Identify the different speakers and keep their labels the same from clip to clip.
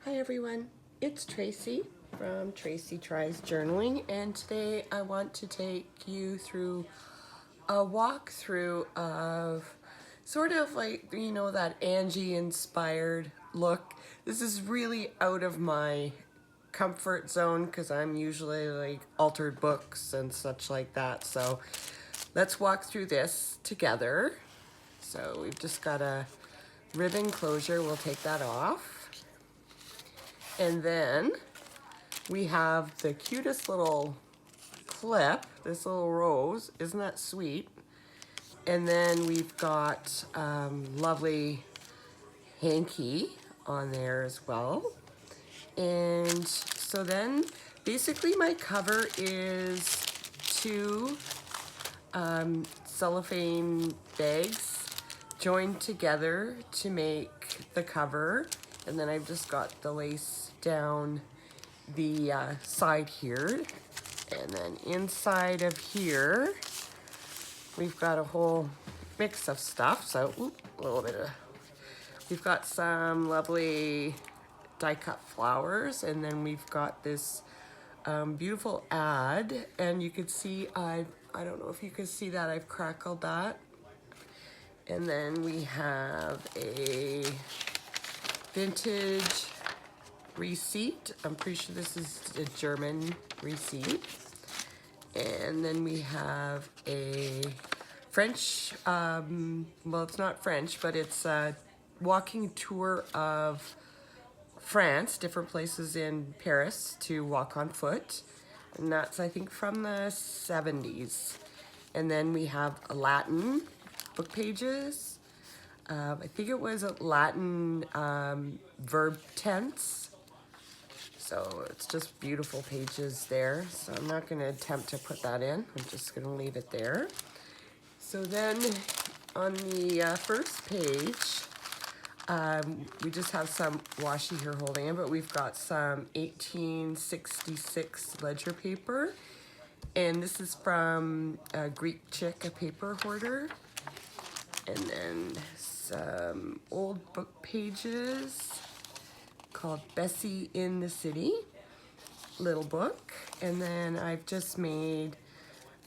Speaker 1: Hi everyone, it's Tracy from Tracy Tries Journaling, and today I want to take you through a walkthrough of sort of like, that Angie inspired look. This is really out of my comfort zone because I'm usually like altered books and such like that. So let's walk through this together. So we've just got a ribbon closure, we'll take that off. And then we have the cutest little clip, this little rose. Isn't that sweet? And then we've got lovely hanky on there as well. And so then basically my cover is two cellophane bags joined together to make the cover. And then I've just got the lace down the side here. And then inside of here, we've got a whole mix of stuff. So a little bit of, we've got some lovely die cut flowers, and then we've got this beautiful ad, and you could see I don't know if you can see that, I've crackled that. And then we have a vintage receipt. I'm pretty sure this is a German receipt. And then we have a French, well, it's not French, but it's a walking tour of France, different places in Paris to walk on foot. And that's, I think, from the 70s. And then we have a Latin book pages. I think it was a Latin verb tense. So it's just beautiful pages there. So I'm not going to attempt to put that in. I'm just going to leave it there. So then on the first page, we just have some washi here holding it, but we've got some 1866 ledger paper. And this is from Greek Chick, a paper hoarder. And then some old book pages called Bessie in the City, little book. And then I've just made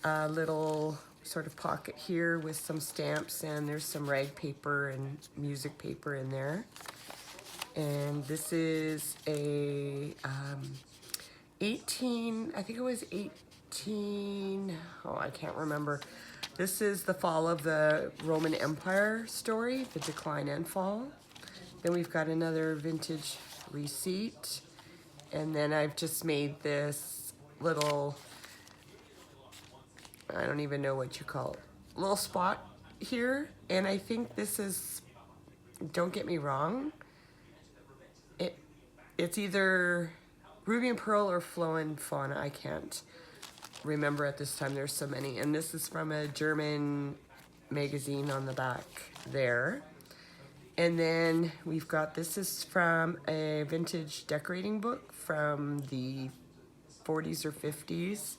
Speaker 1: a little sort of pocket here with some stamps, and there's some rag paper and music paper in there. And this is a I think it was 18, I can't remember. This is the fall of the Roman Empire story, the decline and fall. Then we've got another vintage receipt, and then I've just made this little, I don't even know what you call it, little spot here. And I think this is, don't get me wrong, it's either Ruby and Pearl or Flo and Fauna. I can't remember at this time, there's so many. And this is from a German magazine on the back there. And then we've got, this is from a vintage decorating book from the 40s or 50s.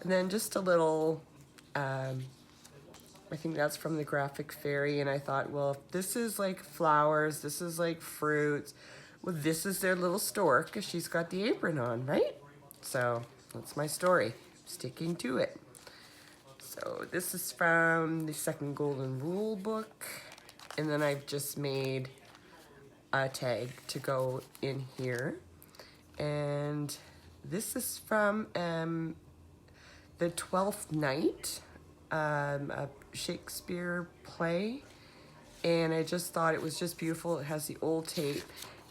Speaker 1: And then just a little, I think that's from the Graphic Fairy. And I thought, well, if this is like flowers, this is like fruits, well, this is their little store because she's got the apron on, right? So that's my story, sticking to it. So this is from the Second Golden Rule book. And then I've just made a tag to go in here. And this is from the 12th Night, a Shakespeare play. And I just thought it was just beautiful. It has the old tape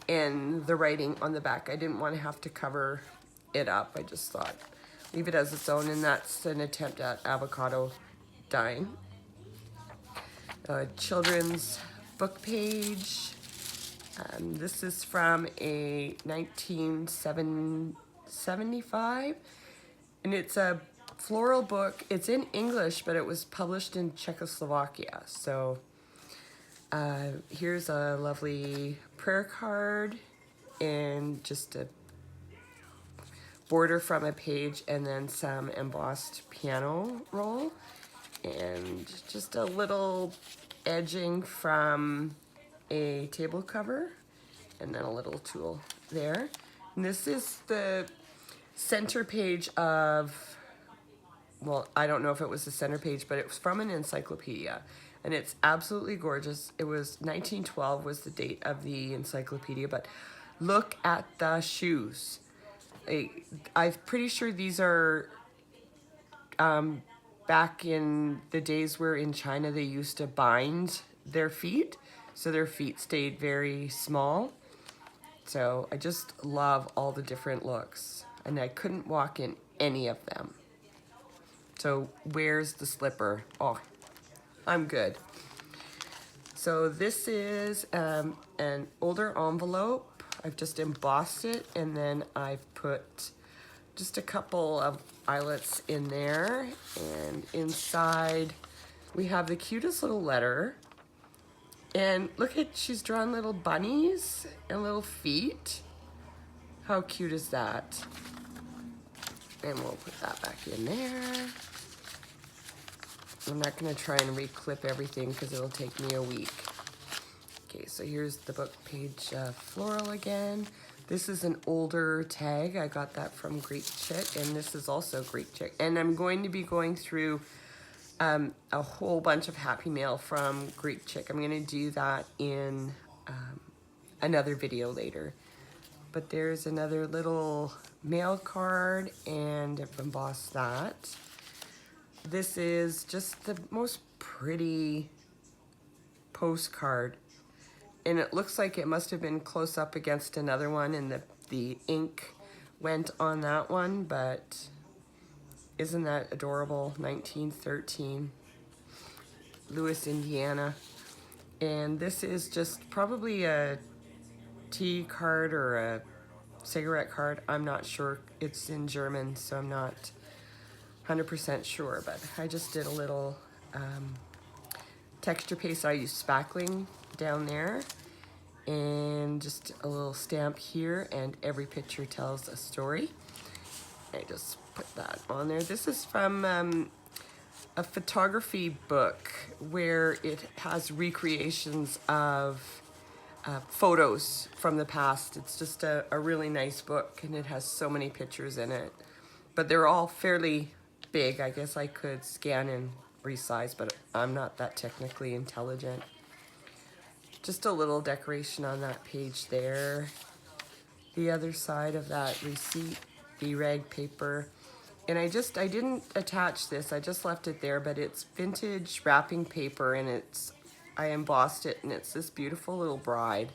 Speaker 1: and the writing on the back. I didn't want to have to cover it up. I just thought leave it as its own, and that's an attempt at avocado dyeing. Children's book page. This is from a 1975, and it's a floral book. It's in English, but it was published in Czechoslovakia. So here's a lovely prayer card and just a border from a page, and then some embossed piano roll, and just a little edging from a table cover. and then a little tool there. And this is the center page of, well, I don't know if it was the center page, but it was from an encyclopedia. And it's absolutely gorgeous. It was 1912 was the date of the encyclopedia, but look at the shoes. I'm pretty sure these are back in the days where in China they used to bind their feet, so their feet stayed very small. So I just love all the different looks, and I couldn't walk in any of them. So where's the slipper? Oh, I'm good. So this is an older envelope. I've just embossed it, and then I've put just a couple of eyelets in there, and inside we have the cutest little letter. And look at, she's drawn little bunnies and little feet. How cute is that? And we'll put that back in there. I'm not gonna try and reclip everything because it'll take me a week. Okay, so here's the book page floral again. This is an older tag. I got that from Greek Chick, and this is also Greek Chick. And I'm going to be going through a whole bunch of Happy Mail from Greek Chick. I'm gonna do that in another video later. But there's another little mail card, and I've embossed that. This is just the most pretty postcard. And it looks like it must have been close up against another one, and the ink went on that one, but isn't that adorable? 1913, Lewis, Indiana. And this is just probably a tea card or a cigarette card. I'm not sure. It's in German, so I'm not 100% sure, but I just did a little texture paste. I used spackling down there, and just a little stamp here, and every picture tells a story. I just put that on there. This is from a photography book where it has recreations of photos from the past. It's just a really nice book, and it has so many pictures in it, but they're all fairly big. I guess I could scan and resize, but I'm not that technically intelligent. Just a little decoration on that page there. The other side of that receipt, the rag paper. And I didn't attach this, I just left it there, but it's vintage wrapping paper, and I embossed it, and it's this beautiful little bride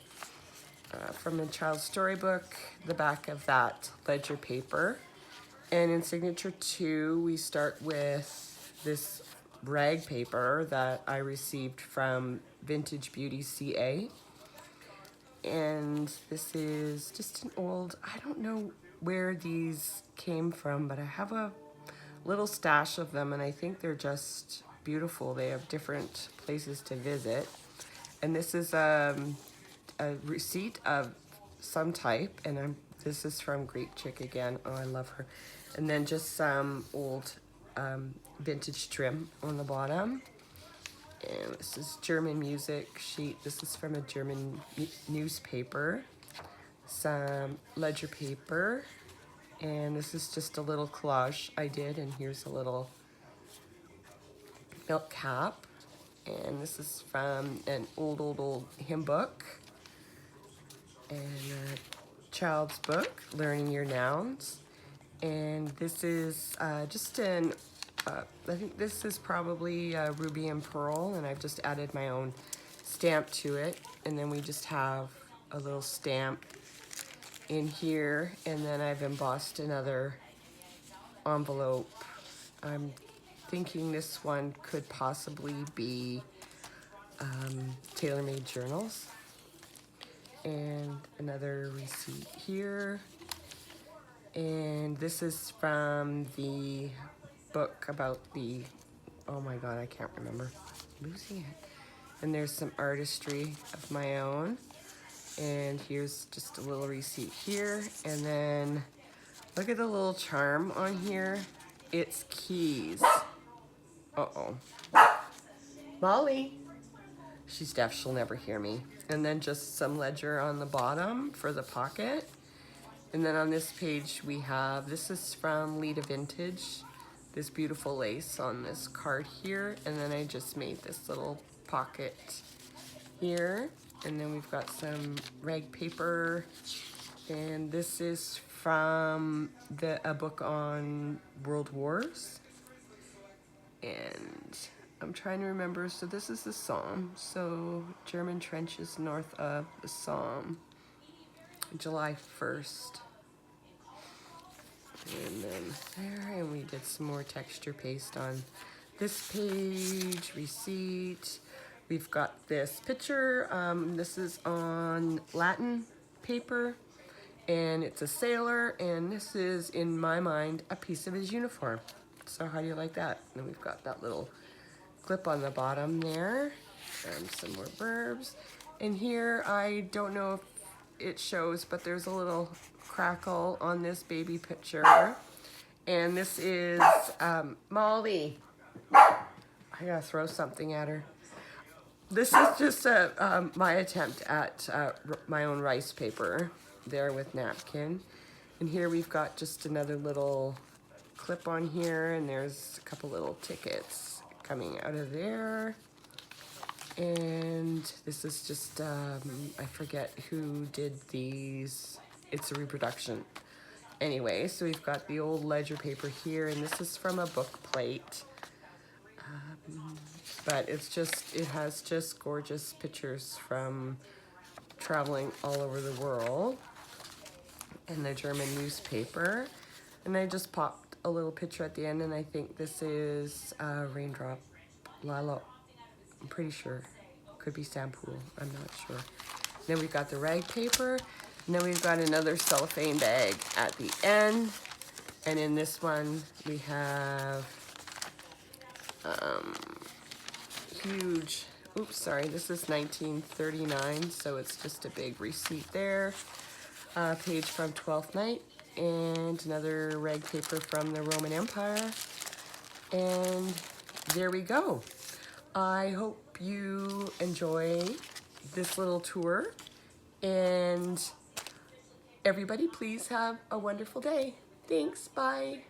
Speaker 1: from a child's storybook, the back of that ledger paper. And in signature 2, we start with this rag paper that I received from Vintage Beauty CA. And this is just an old, I don't know where these came from, but I have a little stash of them, and I think they're just beautiful. They have different places to visit. And this is a receipt of some type, and this is from Greek Chick again. Oh, I love her. And then just some old vintage trim on the bottom. And this is German music sheet. This is from a German newspaper. Some ledger paper. And this is just a little collage I did. And here's a little milk cap. And this is from an old hymn book. And a child's book, Learning Your Nouns. And this is just an I think this is probably Ruby and Pearl, and I've just added my own stamp to it. And then we just have a little stamp in here, and then I've embossed another envelope. I'm thinking this one could possibly be Tailor-Made Journals. And another receipt here. And this is from the book about the, oh my god, I can't remember, losing it. And there's some artistry of my own, and here's just a little receipt here. And then look at the little charm on here. It's keys. Uh-oh. Molly, She's deaf, she'll never hear me. And then just some ledger on the bottom for the pocket. And then on this page we have, this is from Lita Vintage, this beautiful lace on this card here. And then I just made this little pocket here. And then we've got some rag paper. And this is from a book on World Wars. And I'm trying to remember, so this is the Somme. So German trenches north of the Somme. July 1st. And then there, and we did some more texture paste on this page, receipt. We've got this picture. This is on Latin paper, and it's a sailor, and this is, in my mind, a piece of his uniform. So how do you like that? And we've got that little clip on the bottom there, and some more verbs. And here, I don't know if it shows, but there's a little crackle on this baby picture. And this is Molly. I gotta throw something at her. This is just my attempt at my own rice paper there with napkin. And here we've got just another little clip on here, and there's a couple little tickets coming out of there. And this is just, I forget who did these. It's a reproduction. Anyway, so we've got the old ledger paper here, and this is from a book plate. But it's just, it has just gorgeous pictures from traveling all over the world. And the German newspaper. And I just popped a little picture at the end, and I think this is Raindrop Lalo. I'm pretty sure. Could be Sampool. I'm not sure. Then we've got the rag paper. And then we've got another cellophane bag at the end. And in this one, we have huge, oops, sorry, this is 1939, so it's just a big receipt there. Page from Twelfth Night, and another rag paper from the Roman Empire. And there we go. I hope you enjoy this little tour, and everybody please have a wonderful day. Thanks, bye.